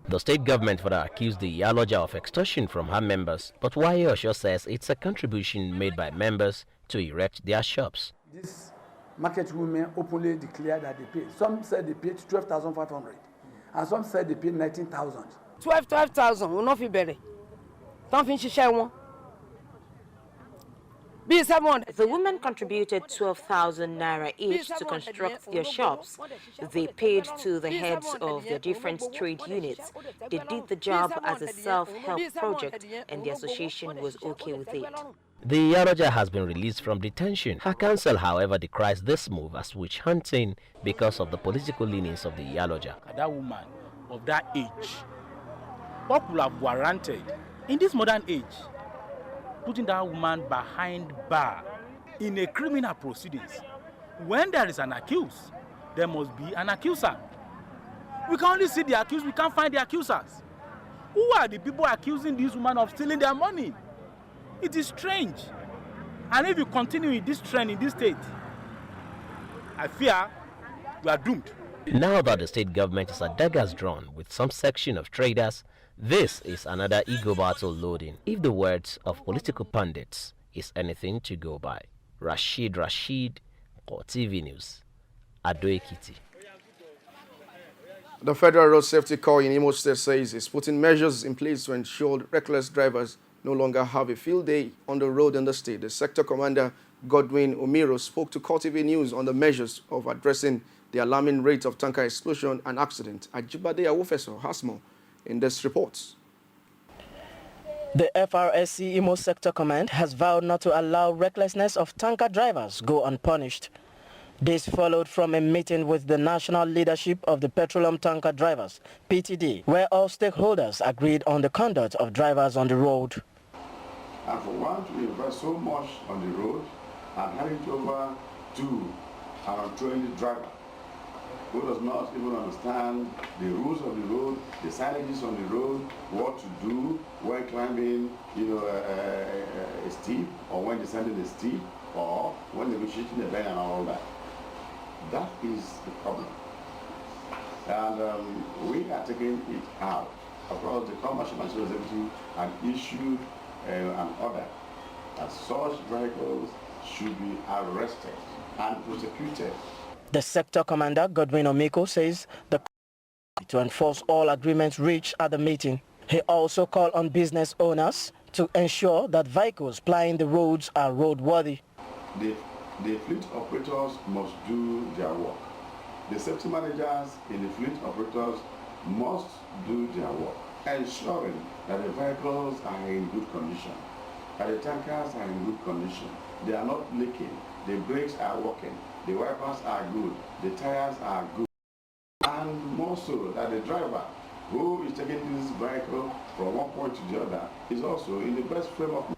The state government further accused the Yaloja of extortion from her members, but Waye Osho says it's a contribution made by members to erect their shops. These market women openly declared that they paid. Some said they paid 12,500, and some said they paid 19,000. 12,000. We not feel better. Don't finish share one. The women contributed 12,000 naira each to construct their shops. They paid to the heads of their different trade units. They did the job as a self-help project, and the association was okay with it. The Yaloja has been released from detention. Her counsel, however, decries this move as witch hunting because of the political leanings of the Yaloja. That woman of that age, what would have warranted in this modern age putting that woman behind bar in a criminal proceedings? When there is an accused, there must be an accuser. We can only see the accused, we can't find the accusers. Who are the people accusing this woman of stealing their money? It is strange. And if you continue in this trend in this state, I fear we are doomed. Now that the state government is at daggers drawn with some section of traders, this is another ego battle loading, if the words of political pundits is anything to go by. Rashid, Coretv News, Ado-Ekiti. The Federal Road Safety Corps in Imo State says it's putting measures in place to ensure reckless drivers no longer have a field day on the road in the state. The sector commander, Godwin Omiro, spoke to Coretv News on the measures of addressing the alarming rate of tanker explosion and accident. Ajibade Awofeso has more in this report. The FRSC Imo Sector Command has vowed not to allow recklessness of tanker drivers go unpunished. This followed from a meeting with the national leadership of the Petroleum Tanker Drivers, PTD, where all stakeholders agreed on the conduct of drivers on the road. And for one to invest so much on the road and hand it over to an untrained driver who does not even understand the rules of the road, the signages on the road, what to do when climbing, a steep, or when descending a steep, or when negotiating a bend and all that. That is the problem. And we are taking it out. Across the Commercial Materials Executive and issued an order that such vehicles should be arrested and prosecuted. The sector commander, Godwin Omiko, says the to enforce all agreements reached at the meeting. He also called on business owners to ensure that vehicles plying the roads are roadworthy. The The fleet operators must do their work. The safety managers in the fleet operators must do their work, ensuring that the vehicles are in good condition, that the tankers are in good condition. They are not leaking, the brakes are working, the wipers are good, the tires are good, and more so that the driver who is taking this vehicle from one point to the other is also in the best frame of mind.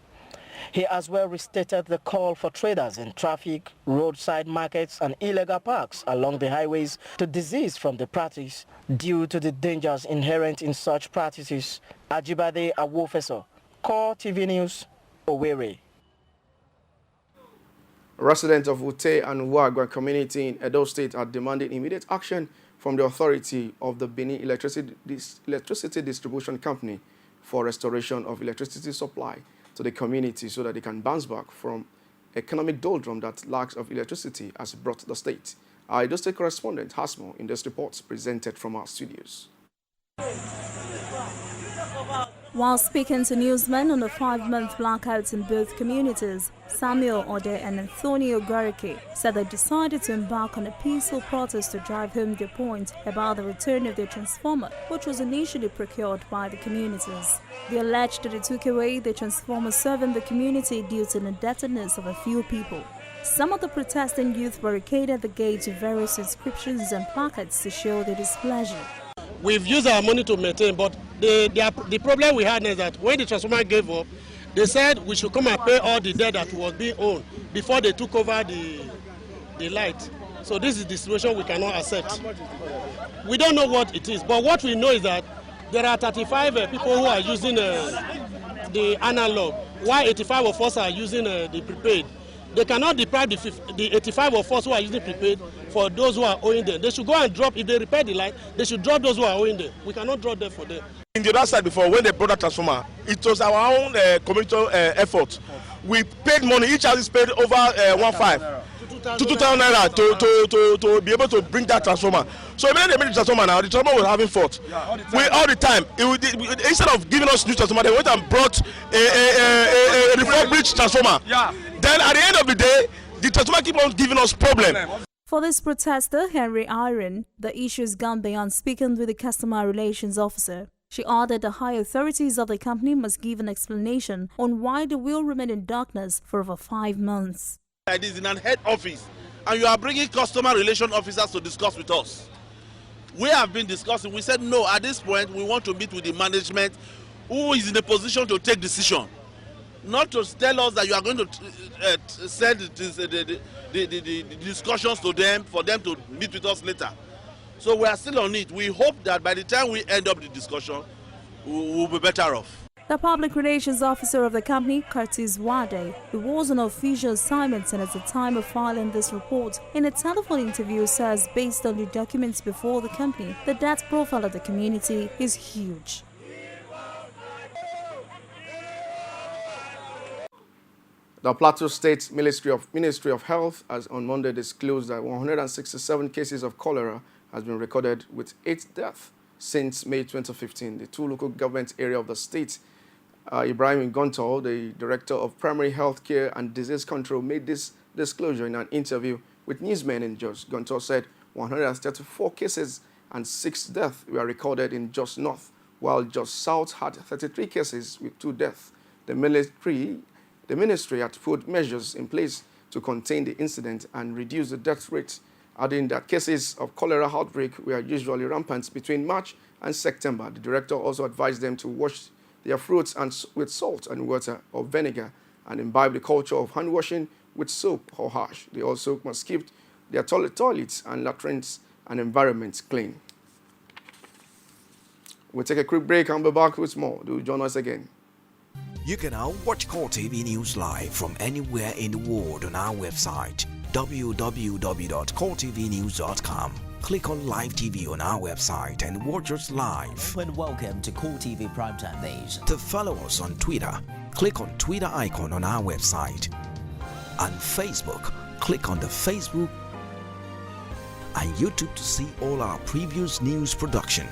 He as well restated the call for traders in traffic, roadside markets and illegal parks along the highways to desist from the practice due to the dangers inherent in such practices. Ajibade Awofeso, Coretv News, Owerri. Residents of Ute and Wagwa community in Edo State are demanding immediate action from the authority of the Benin Electricity Distribution Company for restoration of electricity supply to the community so that they can bounce back from economic doldrum that lack of electricity has brought the state. Our Edo State correspondent has more in this report presented from our studios. While speaking to newsmen on the 5-month blackouts in both communities, Samuel Ode and Antonio Garike said they decided to embark on a peaceful protest to drive home their point about the return of their transformer, which was initially procured by the communities. They alleged that they took away the transformer serving the community due to the indebtedness of a few people. Some of the protesting youth barricaded the gates with various inscriptions and placards to show their displeasure. We've used our money to maintain, but the problem we had is that when the transformer gave up, they said we should come and pay all the debt that was being owed before they took over the light. So this is the situation we cannot accept. We don't know what it is, but what we know is that there are 35 people who are using the analog, while 85 of us are using the prepaid. They cannot deprive the 85 of us who are using prepaid for those who are owing them. They should go and drop, if they repair the light, they should drop those who are owing them. We cannot drop them for them. In the other side before, when they brought that transformer, it was our own community effort. We paid money, each house is paid over 1,500 to 2,000 naira to be able to bring that transformer. So when they made the transformer now, the transformer was having fault. All the time, instead of giving us new transformer, they went and brought a refurbished transformer. Then at the end of the day, the transformer keep on giving us problem. For this protester, Henry Iron, the issue has gone beyond speaking with the customer relations officer. She added the high authorities of the company must give an explanation on why they will remain in darkness for over 5 months. It is in an head office, and you are bringing customer relation officers to discuss with us. We have been discussing. We said no, at this point we want to meet with the management who is in a position to take decision. Not to tell us that you are going to send the discussions to them for them to meet with us later. So we are still on it. We hope that by the time we end up the discussion, we will be better off. The public relations officer of the company, Curtis Wade, who was on official assignment and at the time of filing this report, in a telephone interview says based on the documents before the company, the debt profile of the community is huge. The Plateau State Ministry of Health has on Monday disclosed that 167 cases of cholera has been recorded with 8 deaths since May 2015. The 2 local government area of the state, Ibrahim Gonto, the Director of Primary Health Care and Disease Control, made this disclosure in an interview with newsmen in Jos. Gonto said 134 cases and 6 deaths were recorded in Jos North, while Jos South had 33 cases with 2 deaths. The ministry had put measures in place to contain the incident and reduce the death rate, adding that cases of cholera outbreak were usually rampant between March and September. The director also advised them to wash their fruits with salt and water or vinegar and imbibe the culture of hand washing with soap or ash. They also must keep their toilets and latrines and environments clean. We'll take a quick break and be back with more. Do join us again. You can now watch Coretv News live from anywhere in the world on our website www.coretvnews.com. Click on Live TV on our website and watch us live. And welcome to Coretv Primetime Days. To follow us on Twitter, click on Twitter icon on our website. On Facebook, click on the Facebook and YouTube to see all our previous news production.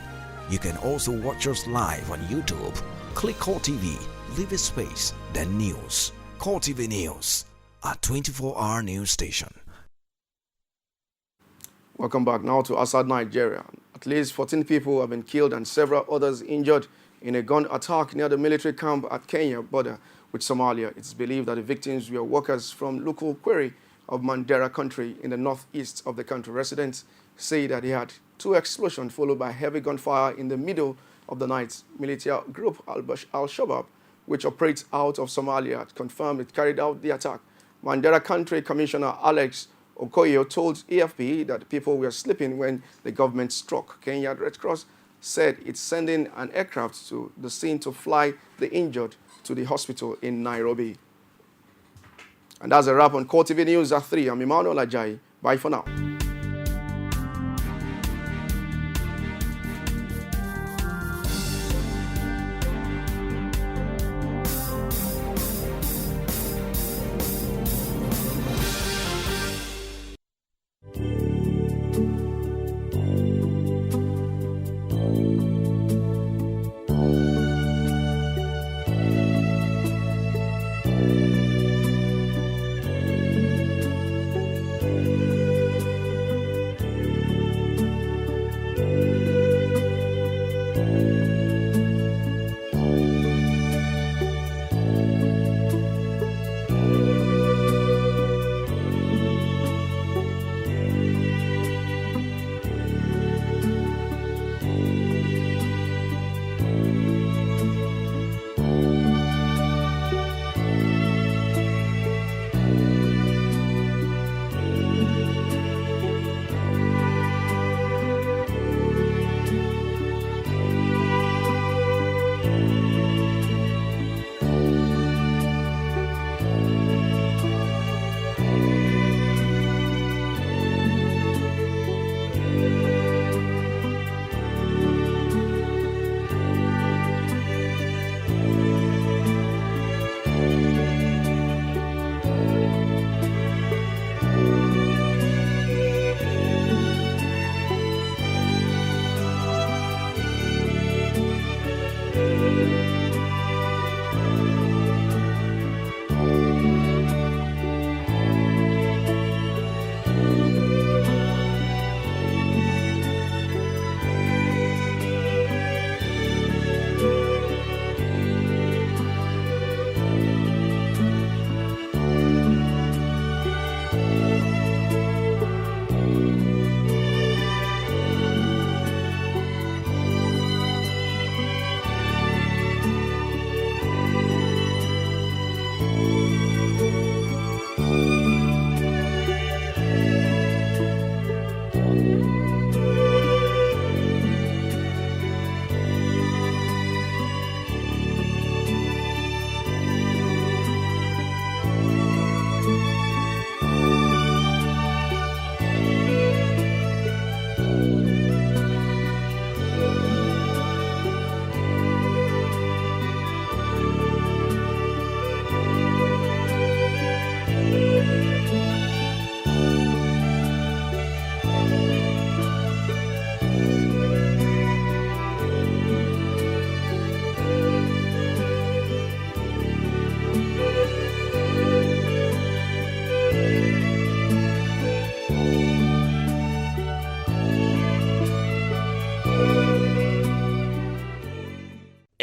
You can also watch us live on YouTube. Click Coretv, leave a space, then news. Coretv News. a 24-hour news station. Welcome back now to Assad, Nigeria. At least 14 people have been killed and several others injured in a gun attack near the military camp at Kenya border with Somalia. It's believed that the victims were workers from local quarry of Mandera country in the northeast of the country. Residents say that they had 2 explosions followed by heavy gunfire in the middle of the night. Military group Al-Shabaab, which operates out of Somalia, confirmed it carried out the attack. Mandera Country Commissioner Alex Okoyo told AFP that people were sleeping when the government struck. Kenya Red Cross said it's sending an aircraft to the scene to fly the injured to the hospital in Nairobi. And that's a wrap on Coretv News at 3. I'm Emmanuel Ajayi. Bye for now.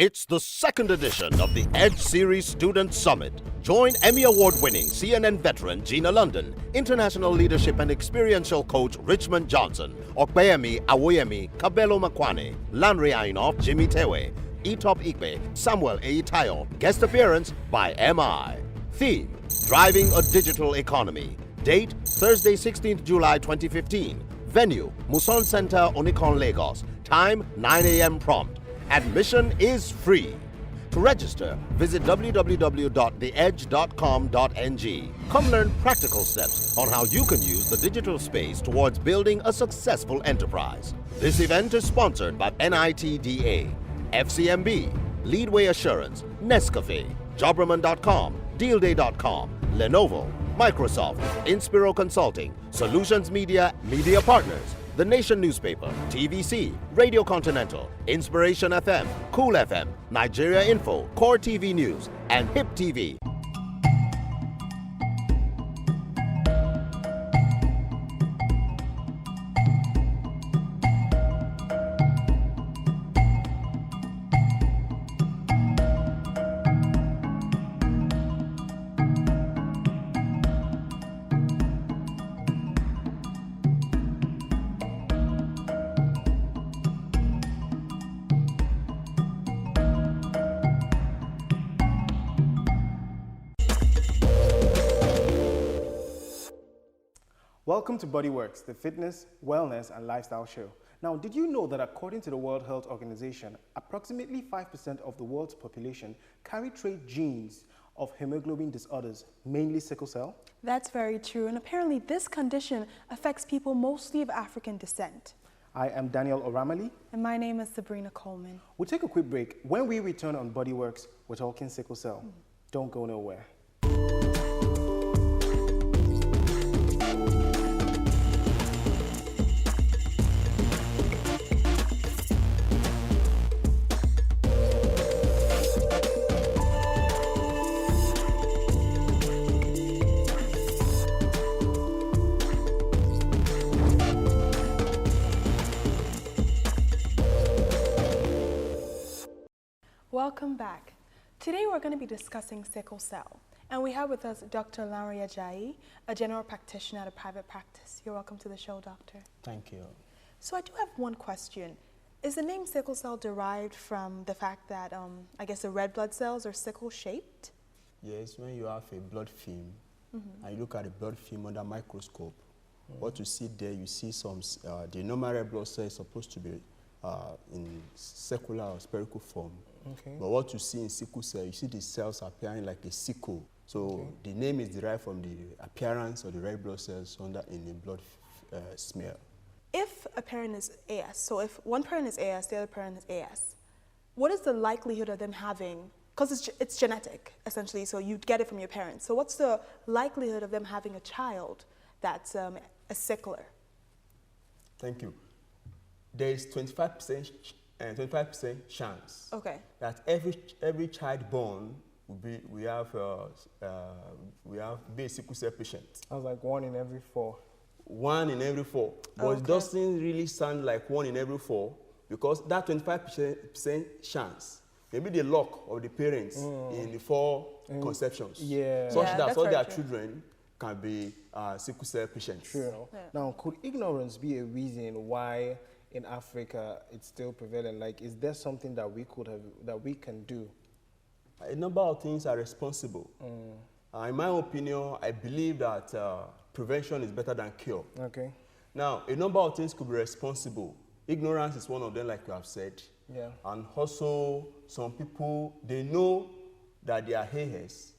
It's the second edition of the EDGE Series Student Summit. Join Emmy Award-winning CNN veteran Gina London, international leadership and experiential coach Richmond Johnson, Okpeyemi Awoyemi, Kabelo Makwane, Lanre Ainoff, Jimmy Tewe, Etop Ikpe, Samuel Eitayo. Guest appearance by MI. Theme: Driving a Digital Economy. Date: Thursday, 16th July 2015. Venue: Muson Center, Onikon, Lagos. Time: 9 a.m. prompt. Admission is free. To register, visit www.theedge.com.ng. Come learn practical steps on how you can use the digital space towards building a successful enterprise. This event is sponsored by NITDA, FCMB, Leadway Assurance, Nescafe, Jobraman.com, DealDay.com, Lenovo, Microsoft, Inspiro Consulting, Solutions Media, Media Partners, The Nation Newspaper, TVC, Radio Continental, Inspiration FM, Cool FM, Nigeria Info, Core TV News, and HIP TV. Welcome to Bodyworks, the fitness, wellness, and lifestyle show. Now, did you know that according to the World Health Organization, approximately 5% of the world's population carry trait genes of hemoglobin disorders, mainly sickle cell? That's very true, and apparently this condition affects people mostly of African descent. I am Daniel Oramali. And my name is Sabrina Coleman. We'll take a quick break. When we return on Bodyworks, we're talking sickle cell. Don't go nowhere. Welcome back. Today we're going to be discussing sickle cell, and we have with us Dr. Lanre Ajayi, a general practitioner at a private practice. You're welcome to the show, doctor. Thank you. So I do have one question. Is the name sickle cell derived from the fact that, I guess, the red blood cells are sickle-shaped? Yes, when you have a blood film, and you look at the blood film under microscope, what you see there, you see some, the normal red blood cell is supposed to be in circular or spherical form. Okay. But what you see in sickle cell, you see the cells appearing like a sickle. So the name is derived from the appearance of the red blood cells in the blood smear. If a parent is AS, so if one parent is AS, the other parent is AS, what is the likelihood of them having, because it's genetic, essentially, so you get it from your parents. So what's the likelihood of them having a child that's a sickler? Thank you. There is 25% chance that every child born we have be a sickle cell patient. I was like 1 in every 4. 1 in every 4, but it doesn't really sound like 1 in every 4 because that 25% chance, maybe the luck of the parents in the 4 conceptions, such that all their children can be sickle cell patients. True. Yeah. Now, could ignorance be a reason why in Africa it's still prevalent? Like, is there something that we can do? A number of things are responsible. In my opinion, I believe that prevention is better than cure. Okay. Now, a number of things could be responsible. Ignorance is one of them, like you have said. Yeah. And also, some people, they know that they are AS,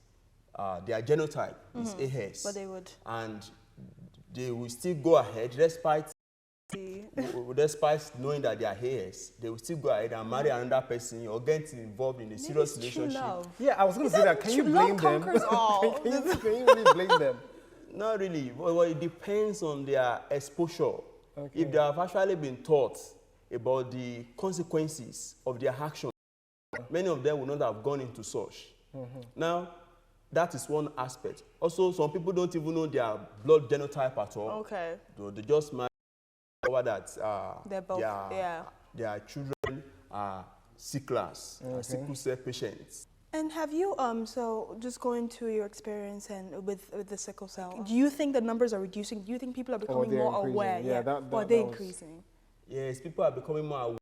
their genotype is AS. But they would. And they will still go ahead, despite knowing that they are AS, they will still go ahead and marry another person or get involved in a serious relationship. Yeah, I was going to say that. Can you blame them? Can you really blame them? Not really. Well, it depends on their exposure. Okay. If they have actually been taught about the consequences of their actions, many of them will not have gone into such. Now, that is one aspect. Also, some people don't even know their blood genotype at all. Okay. They just marry over that their children are sicklers, sickle cell patients. And have you, so just going to your experience and with the sickle cell, do you think the numbers are reducing? Do you think people are becoming more aware? Yeah, or are they increasing? Yes, people are becoming more aware.